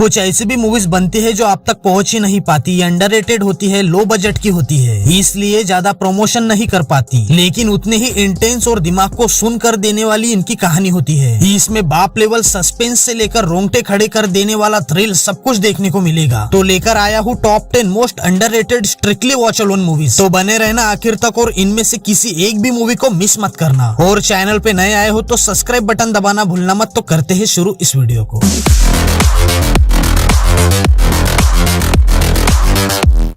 कुछ ऐसी भी मूवीज बनती है जो आप तक पहुंच ही नहीं पाती, अंडररेटेड होती है, लो बजट की होती है, इसलिए ज्यादा प्रमोशन नहीं कर पाती, लेकिन उतने ही इंटेंस और दिमाग को सुन कर देने वाली इनकी कहानी होती है। इसमें बाप लेवल सस्पेंस से लेकर रोंगटे खड़े कर देने वाला थ्रिल सब कुछ देखने को मिलेगा। तो लेकर आया हूँ top 10 most underrated strictly watch alone movies. तो बने रहना आखिर तक और इनमें से किसी एक भी मूवी को मिस मत करना। और चैनल पे नए आए हो तो सब्सक्राइब बटन दबाना भूलना मत। तो करते हैं शुरू इस वीडियो को।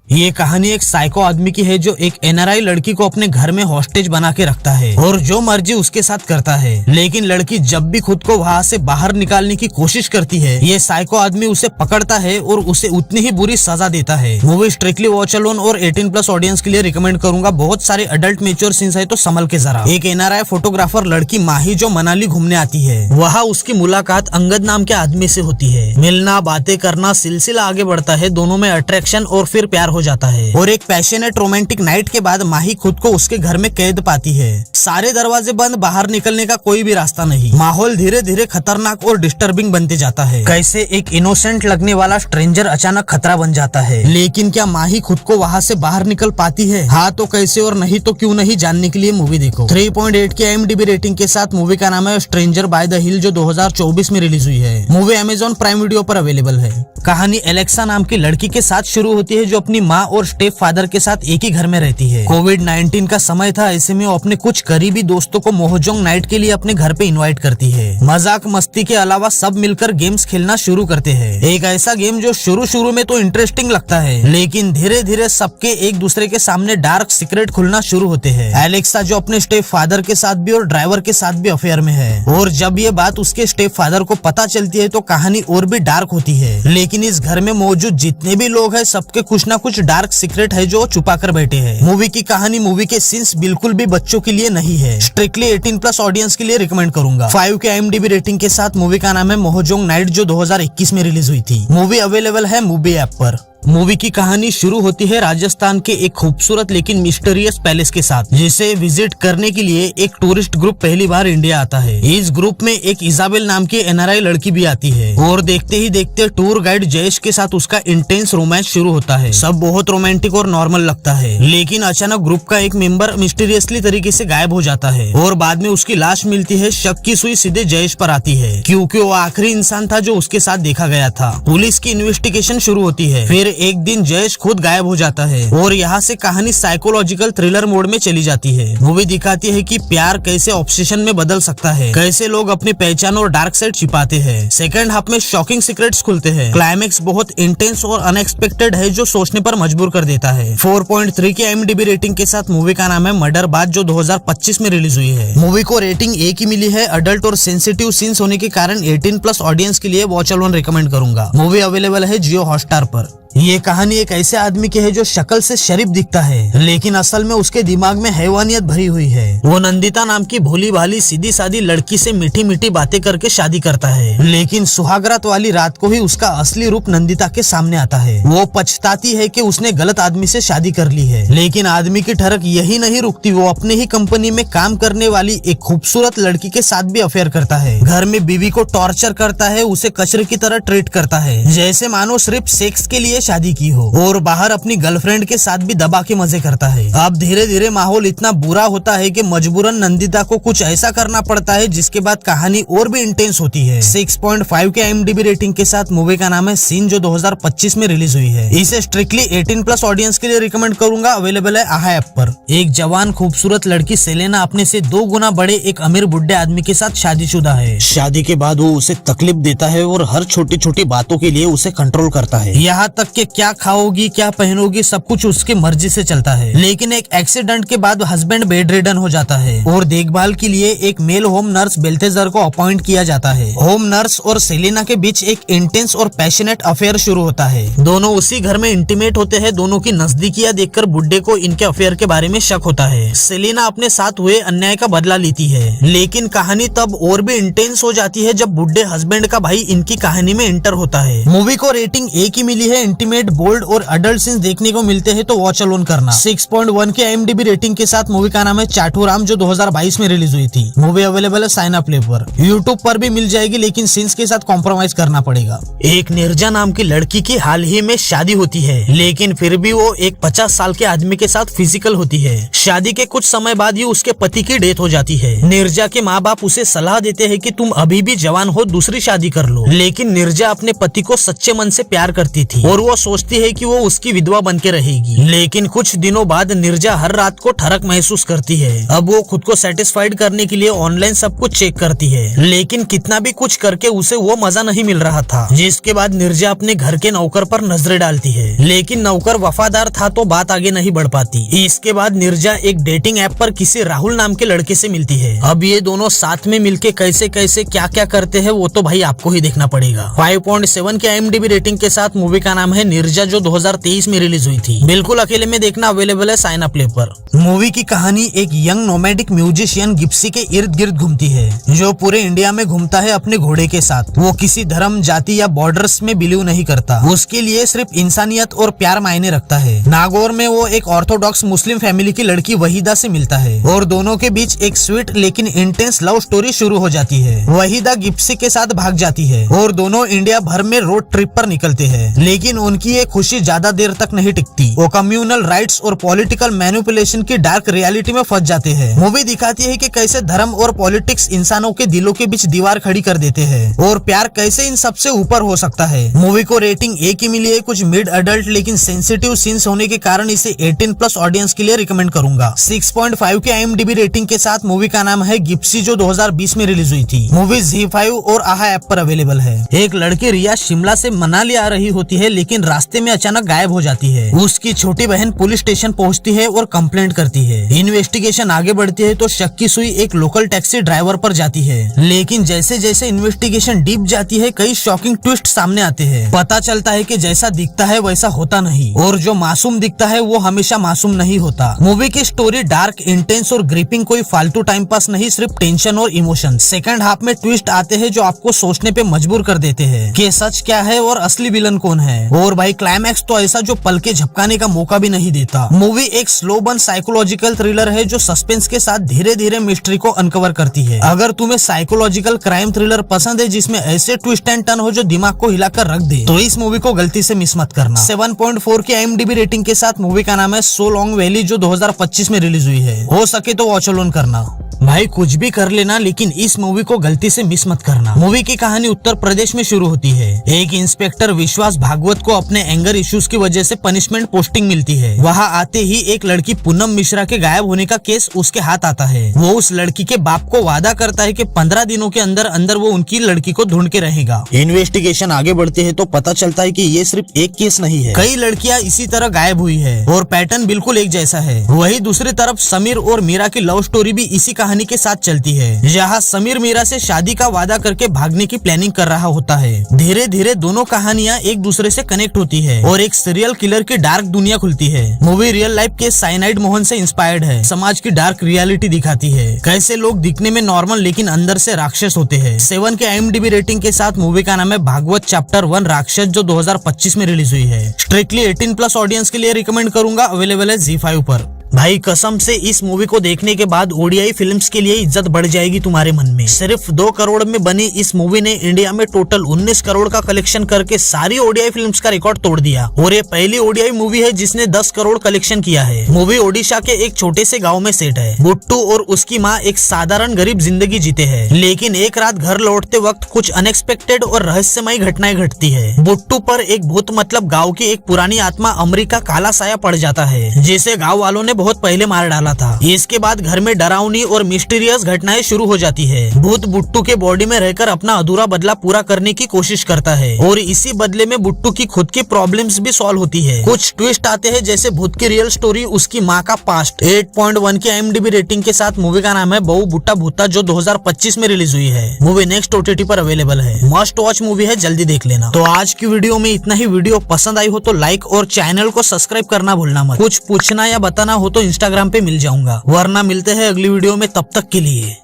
ये कहानी एक साइको आदमी की है जो एक एनआरआई लड़की को अपने घर में हॉस्टेज बना के रखता है और जो मर्जी उसके साथ करता है, लेकिन लड़की जब भी खुद को वहाँ से बाहर निकालने की कोशिश करती है, ये साइको आदमी उसे पकड़ता है और उसे उतनी ही बुरी सजा देता है। मूवी स्ट्रिक्टली वॉच अलोन और 18+ ऑडियंस के लिए रिकमेंड करूंगा। बहुत सारे अडल्ट मैच्योर सीन्स है तो संभल के जरा। एक एनआरआई फोटोग्राफर लड़की माही जो मनाली घूमने आती है, वहाँ उसकी मुलाकात अंगद नाम के आदमी से होती है। मिलना, बातें करना, सिलसिला आगे बढ़ता है। दोनों में अट्रैक्शन और फिर प्यार हो जाता है और एक पैशनेट रोमांटिक नाइट के बाद माही खुद को उसके घर में कैद पाती है। सारे दरवाजे बंद, बाहर निकलने का कोई भी रास्ता नहीं। माहौल धीरे धीरे खतरनाक और डिस्टर्बिंग बनते जाता है। कैसे एक इनोसेंट लगने वाला स्ट्रेंजर अचानक खतरा बन जाता है। लेकिन क्या माही खुद को वहाँ से बाहर निकल पाती है? हाँ तो कैसे और नहीं तो क्यों नहीं, जानने के लिए मूवी देखो। 3.8 की IMDb रेटिंग के साथ मूवी का नाम है स्ट्रेंजर बाय द हिल, जो 2024 में रिलीज हुई है। मूवी Amazon प्राइम वीडियो पर अवेलेबल है। कहानी एलेक्सा नाम की लड़की के साथ शुरू होती है जो अपनी माँ और स्टेप फादर के साथ एक ही घर में रहती है। कोविड-19 का समय था, ऐसे में वो अपने कुछ करीबी दोस्तों को मोहजोंग नाइट के लिए अपने घर पे इनवाइट करती है। मजाक मस्ती के अलावा सब मिलकर गेम्स खेलना शुरू करते हैं। एक ऐसा गेम जो शुरू में तो इंटरेस्टिंग लगता है, लेकिन धीरे धीरे सबके एक दूसरे के सामने डार्क सीक्रेट खुलना शुरू होते हैं। एलेक्सा जो अपने स्टेप फादर के साथ भी और ड्राइवर के साथ भी अफेयर में है, और जब ये बात उसके स्टेप फादर को पता चलती है तो कहानी और भी डार्क होती है। लेकिन इस घर में मौजूद जितने भी लोग हैं, सबके कुछ ना कुछ डार्क सीक्रेट है जो छुपा कर बैठे हैं। मूवी की कहानी, मूवी के सीन्स बिल्कुल भी बच्चों के लिए नहीं है। स्ट्रिक्टली 18+ ऑडियंस के लिए रिकमेंड करूंगा। 5 के IMDb रेटिंग के साथ मूवी का नाम है मोहजोंग नाइट, जो 2021 में रिलीज हुई थी। मूवी अवेलेबल है मूवी ऐप पर। मूवी की कहानी शुरू होती है राजस्थान के एक खूबसूरत लेकिन मिस्टीरियस पैलेस के साथ, जिसे विजिट करने के लिए एक टूरिस्ट ग्रुप पहली बार इंडिया आता है। इस ग्रुप में एक इजाबेल नाम की एनआरआई लड़की भी आती है और देखते ही देखते टूर गाइड जयेश के साथ उसका इंटेंस रोमांस शुरू होता है। सब बहुत रोमांटिक और नॉर्मल लगता है, लेकिन अचानक ग्रुप का एक मेंबर मिस्टीरियसली तरीके से गायब हो जाता है और बाद में उसकी लाश मिलती है। शक की सुई सीधे जयेश पर आती है, क्योंकि वो आखिरी इंसान था जो उसके साथ देखा गया था। पुलिस की इन्वेस्टिगेशन शुरू होती है। फिर एक दिन जयेश खुद गायब हो जाता है और यहाँ से कहानी साइकोलॉजिकल थ्रिलर मोड में चली जाती है। मूवी दिखाती है कि प्यार कैसे ऑब्सेशन में बदल सकता है, कैसे लोग अपनी पहचान और डार्क साइड छिपाते हैं। सेकंड हाफ में शॉकिंग सीक्रेट्स खुलते हैं। क्लाइमेक्स बहुत इंटेंस और अनएक्सपेक्टेड है जो सोचने पर मजबूर कर देता है। 4.3 की IMDb रेटिंग के साथ मूवी का नाम है मर्डर बात, जो 2025 में रिलीज हुई है। मूवी को रेटिंग A की मिली है। अडल्ट और सेंसिटिव सीन्स होने के कारण 18+ ऑडियंस के लिए वॉच अलोन रिकमेंड करूंगा। मूवी अवेलेबल है जियो हॉटस्टार पर। ये कहानी एक ऐसे आदमी की है जो शक्ल से शरीफ दिखता है, लेकिन असल में उसके दिमाग में हैवानियत भरी हुई है। वो नंदिता नाम की भोली भाली सीधी सादी लड़की से मीठी मीठी बातें करके शादी करता है, लेकिन सुहागरात वाली रात को ही उसका असली रूप नंदिता के सामने आता है। वो पछताती है कि उसने गलत आदमी से शादी कर ली है, लेकिन आदमी की ठरक यही नहीं रुकती। वो अपने ही कंपनी में काम करने वाली एक खूबसूरत लड़की के साथ भी अफेयर करता है। घर में बीवी को टॉर्चर करता है, उसे कचरे की तरह ट्रीट करता है, जैसे मानो सिर्फ सेक्स के लिए शादी की हो, और बाहर अपनी गर्लफ्रेंड के साथ भी दबा के मजे करता है। अब धीरे धीरे माहौल इतना बुरा होता है कि मजबूरन नंदिता को कुछ ऐसा करना पड़ता है, जिसके बाद कहानी और भी इंटेंस होती है। 6.5 के IMDb रेटिंग के साथ मूवी का नाम है सीन, जो 2025 में रिलीज हुई है। इसे स्ट्रिक्टली 18+ ऑडियंस के लिए रिकमेंड करूंगा। अवेलेबल है आहा ऐप पर। एक जवान खूबसूरत लड़की सेलेना अपने से 2 गुना बड़े एक अमीर बुढ़े आदमी के साथ शादीशुदा है। शादी के बाद वो उसे तकलीफ देता है और हर छोटी छोटी बातों के लिए उसे कंट्रोल करता है। यहाँ तक कि क्या खाओगी, क्या पहनोगी, सब कुछ उसकी मर्जी से चलता है। लेकिन एक एक्सीडेंट के बाद हस्बैंड बेड रिडन हो जाता है और देखभाल के लिए एक मेल होम नर्स बेल्थेजर को अपॉइंट किया जाता है। होम नर्स और सेलिना के बीच एक इंटेंस और पैशनेट अफेयर शुरू होता है। दोनों उसी घर में इंटीमेट होते हैं। दोनों की नजदीकियां देखकर बुड्ढे को इनके अफेयर के बारे में शक होता है। सेलिना अपने साथ हुए अन्याय का बदला लेती है, लेकिन कहानी तब और भी इंटेंस हो जाती है जब बुड्ढे हस्बैंड का भाई इनकी कहानी में एंटर होता है। मूवी को रेटिंग A की मिली है इंटीमेट, बोल्ड और अडल्ट सीन्स देखने को मिलते हैं तो वॉच अलोन करना। 6.1 के IMDb रेटिंग के साथ मूवी का नाम है चाटूराम, जो 2022 में रिलीज हुई थी। मूवी अवेलेबल है साइन अप पर। यूट्यूब पर भी मिल जाएगी, लेकिन सीन्स के साथ कॉम्प्रोमाइज करना पड़ेगा। एक निर्जा नाम की लड़की की हाल ही में शादी होती है, लेकिन फिर भी वो एक 50 साल के आदमी के साथ फिजिकल होती है। शादी के कुछ समय बाद ही उसके पति की डेथ हो जाती है। निर्जा के माँ बाप उसे सलाह देते हैं कि तुम अभी भी जवान हो, दूसरी शादी कर लो। लेकिन निर्जा अपने पति को सच्चे मन से प्यार करती थी और वो सोचती है कि वो उसकी विधवा बन के रहेगी। लेकिन कुछ दिनों बाद निर्जा हर रात को ठरक महसूस करती है। अब वो खुद को सेटिस्फाइड करने के लिए ऑनलाइन सब कुछ चेक करती है, लेकिन कितना भी कुछ करके उसे वो मजा नहीं मिल रहा था। जिसके बाद निर्जा अपने घर के नौकर पर नजरें डालती है, लेकिन नौकर वफादार था तो बात आगे नहीं बढ़ पाती। इसके बाद निर्जा एक डेटिंग ऐप पर किसी राहुल नाम के लड़के से मिलती है। अब ये दोनों साथ में मिलके कैसे कैसे क्या क्या करते हैं वो तो भाई आपको ही देखना पड़ेगा। 5.7 के IMDb रेटिंग के साथ मूवी का नाम है निर्जा, जो 2023 में रिलीज हुई थी। बिल्कुल अकेले में देखना, अवेलेबल है साइन अप पर। मूवी की कहानी एक यंग नोमैडिक म्यूजिशियन गिप्सी के इर्द गिर्द घूमती है, जो पूरे इंडिया में घूमता है अपने घोड़े के साथ। वो किसी धर्म, जाति या बॉर्डर्स में बिलीव नहीं करता। उसके लिए सिर्फ इंसानियत और प्यार मायने रखता है। नागौर में वो एक ऑर्थोडॉक्स मुस्लिम फैमिली की लड़की वहीदा से मिलता है और दोनों के बीच एक स्वीट लेकिन इंटेंस लव स्टोरी शुरू हो जाती है। वहीदा गिप्सी के साथ भाग जाती है और दोनों इंडिया भर में रोड ट्रिप पर निकलते हैं, लेकिन उनकी ये खुशी ज्यादा देर तक नहीं टिकती। वो कम्युनल राइट्स और पॉलिटिकल मैनिपुलेशन की डार्क रियलिटी में फंस जाते हैं। मूवी दिखाती है कि कैसे धर्म और पॉलिटिक्स इंसानों के दिलों के बीच दीवार खड़ी कर देते हैं और प्यार कैसे इन सबसे ऊपर हो सकता है। मूवी को रेटिंग A की मिली है। कुछ मिड अडल्ट लेकिन सेंसिटिव सीन्स होने के कारण इसे 18+ ऑडियंस के लिए रिकमेंड करूंगा। 6.5 के IMDb रेटिंग के साथ मूवी का नाम है गिप्सी, जो 2020 में रिलीज हुई थी। मूवी ZEE5 और आहा ऐप पर अवेलेबल है। एक लड़की रिया शिमला से मनाली आ रही होती है, लेकिन रास्ते में अचानक गायब हो जाती है। उसकी छोटी बहन पुलिस स्टेशन पहुंचती है और कंप्लेंट करती है। इन्वेस्टिगेशन आगे बढ़ती है तो शक की सुई एक लोकल टैक्सी ड्राइवर पर जाती है, लेकिन जैसे जैसे इन्वेस्टिगेशन डीप जाती है कई शॉकिंग ट्विस्ट सामने आते हैं। पता चलता है कि जैसा दिखता है वैसा होता नहीं, और जो मासूम दिखता है वो हमेशा मासूम नहीं होता। मूवी की स्टोरी डार्क, इंटेंस और ग्रिपिंग, कोई फालतू टाइम पास नहीं, सिर्फ टेंशन और इमोशन। सेकंड हाफ में ट्विस्ट आते हैं जो आपको सोचने पे मजबूर कर देते हैं कि सच क्या है और असली विलन कौन है। और भाई क्लाइमैक्स तो ऐसा जो पल के झपकाने का मौका भी नहीं देता। मूवी एक स्लो बर्न साइकोलॉजिकल थ्रिलर है जो सस्पेंस के साथ धीरे धीरे मिस्ट्री को अनकवर करती है। अगर तुम्हें साइकोलॉजिकल क्राइम थ्रिलर पसंद है जिसमें ऐसे ट्विस्ट एंड टर्न हो जो दिमाग को हिलाकर रख दे, तो इस मूवी को गलती से मिस मत करना। 7.4 के IMDb रेटिंग के साथ मूवी का नाम है सो लॉन्ग वैली, जो 2025 में रिलीज हुई है। हो सके तो वॉच अलोन करना। भाई कुछ भी कर लेना, लेकिन इस मूवी को गलती से मिस मत करना। मूवी की कहानी उत्तर प्रदेश में शुरू होती है। एक इंस्पेक्टर विश्वास भागवत को अपने एंगर इश्यूज की वजह से पनिशमेंट पोस्टिंग मिलती है। वहाँ आते ही एक लड़की पूनम मिश्रा के गायब होने का केस उसके हाथ आता है। वो उस लड़की के बाप को वादा करता है कि 15 दिनों के अंदर अंदर वो उनकी लड़की को ढूंढ के रहेगा। इन्वेस्टिगेशन आगे बढ़ते है तो पता चलता है कि ये सिर्फ एक केस नहीं है, कई लड़कियां इसी तरह गायब हुई है और पैटर्न बिल्कुल एक जैसा है। वही दूसरी तरफ समीर और मीरा की लव स्टोरी भी इसी कहानी के साथ चलती है, जहाँ समीर मीरा से शादी का वादा करके भागने की प्लानिंग कर रहा होता है। धीरे धीरे दोनों कहानियां एक दूसरे से कनेक्ट होती है और एक सीरियल किलर की डार्क दुनिया खुलती है। मूवी रियल लाइफ के साइनाइड मोहन से इंस्पायर्ड है। समाज की डार्क रियलिटी दिखाती है, कैसे लोग दिखने में नॉर्मल लेकिन अंदर से राक्षस होते हैं। 7 के IMDb रेटिंग के साथ मूवी का नाम है भागवत चैप्टर 1 राक्षस, जो 2025 में रिलीज हुई है। स्ट्रिक्टली 18+ ऑडियंस के लिए रिकमेंड करूंगा। अवेलेबल है ZEE5 पर। भाई कसम से इस मूवी को देखने के बाद ओडीआई फिल्म्स के लिए इज्जत बढ़ जाएगी तुम्हारे मन में। सिर्फ 2 करोड़ में बनी इस मूवी ने इंडिया में टोटल 19 करोड़ का कलेक्शन करके सारी ओडीआई फिल्म्स का रिकॉर्ड तोड़ दिया और ये पहली ओडीआई मूवी है जिसने 10 करोड़ कलेक्शन किया है। मूवी ओडिशा के एक छोटे से गाँव में सेट है। बुट्टू और उसकी माँ एक साधारण गरीब जिंदगी जीते हैं, लेकिन एक रात घर लौटते वक्त कुछ अनएक्सपेक्टेड और रहस्यमयी घटनाएं घटती है। बुट्टू पर एक भूत मतलब गाँव की एक पुरानी आत्मा अमरीका काला साया पड़ जाता है, जिसे गाँव वालों ने बहुत पहले मार डाला था। इसके बाद घर में डरावनी और मिस्टीरियस घटनाएं शुरू हो जाती है। भूत बुट्टू के बॉडी में रहकर अपना अधूरा बदला पूरा करने की कोशिश करता है और इसी बदले में बुट्टू की खुद की प्रॉब्लम्स भी सॉल्व होती है। कुछ ट्विस्ट आते हैं जैसे भूत की रियल स्टोरी, उसकी माँ का पास्ट। 8.1 की IMDb रेटिंग के साथ मूवी का नाम है बहु बुट्टा भूता, जो 2025 में रिलीज हुई है। मूवी नेक्स्ट OTT पर अवेलेबल है। मस्ट वॉच मूवी है, जल्दी देख लेना। तो आज की वीडियो में इतना ही। वीडियो पसंद आई हो तो लाइक और चैनल को सब्सक्राइब करना भूलना मत। कुछ पूछना या बताना हो तो इंस्टाग्राम पे मिल जाऊंगा, वरना मिलते हैं अगली वीडियो में। तब तक के लिए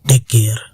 टेक केयर।